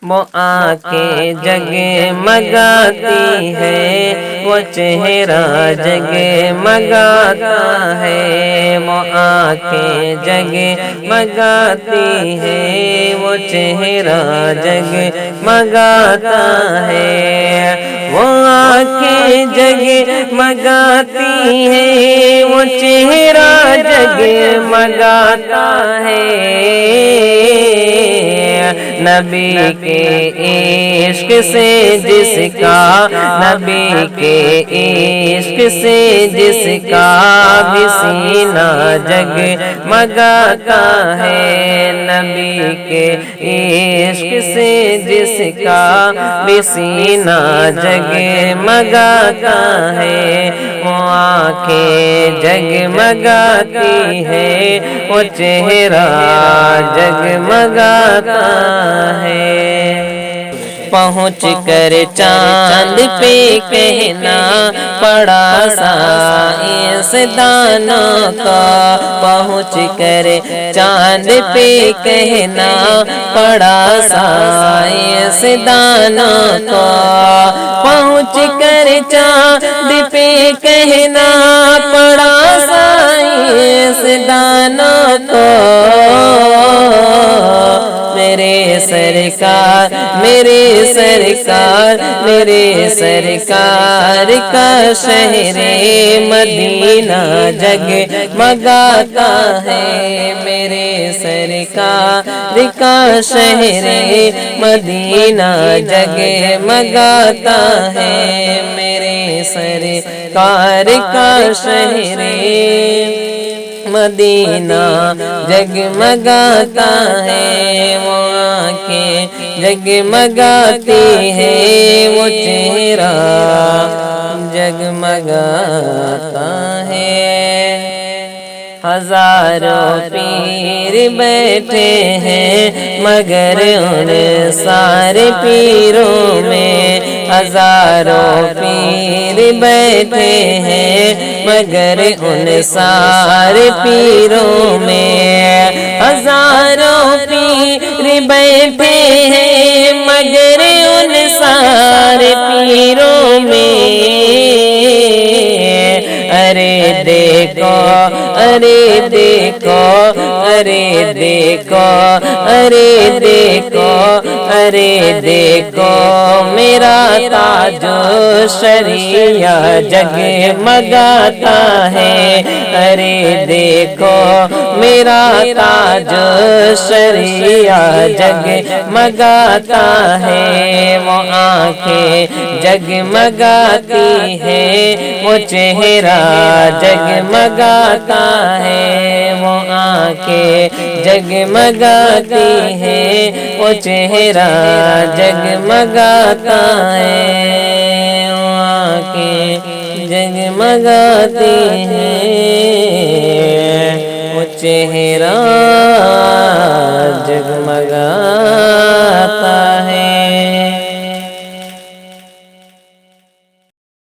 وہ آنکھیں جگمگاتی ہے، وہ چہرہ جگمگاتا ہے، وہ آنکھیں جگمگاتی ہے، وہ چہرہ جگمگاتا ہے، وہ آنکھیں جگمگاتی ہے، وہ چہرہ جگمگاتا ہے، نبی کے عشق سے جس کا، نبی کے عشق سے جس کا بھی سینہ جگمگاتا ہے، نبی کے عشق سے جس کا بھی سینہ جگمگاتا ہے، وہ آنکھیں جگمگاتی ہے، وہ چہرہ جگمگاتا ہے۔ پہنچ کر چاند پہ کہنا پڑا سائنسدانوں کا، پہنچ کر چاند پہ کہنا پڑا سائنسدانوں کا، پہنچ کر چاند پہ کہنا پڑا سائنسدانوں کو، میرے سرکار میرے سرکار میرے سرکار کا شہر مدینہ جگمگاتا ہے، میرے سرکار کا شہر مدینہ جگمگاتا ہے، میرے سرکار کا شہر مدینہ جگمگاتا ہے، وہ آنکھیں جگمگاتی ہے، وہ چہرہ جگمگاتا ہے۔ ہزاروں پیر بیٹھے ہیں مگر ان سارے پیروں میں، ہزاروں پیر بیٹھے ہیں مگر ان سارے پیروں میں، ہزاروں پیر بیٹھے ہیں مگر ان سارے پیروں میں، ارے دیکھو ارے دیکھو ارے دیکھو ارے دیکھو ارے دیکھو میرا تاج شریعہ جگمگاتا ہے، ارے دیکھو میرا تاج شریعہ جگمگاتا ہے، وہ آنکھیں جگمگاتی ہے، وہ چہرہ جگمگاتا ہے، وہ آنکھیں جگمگاتی ہے، وہ چہرہ جگمگاتا ہے، وہ آنکھیں جگمگاتی ہیں، وہ چہرہ جگمگاتا ہے۔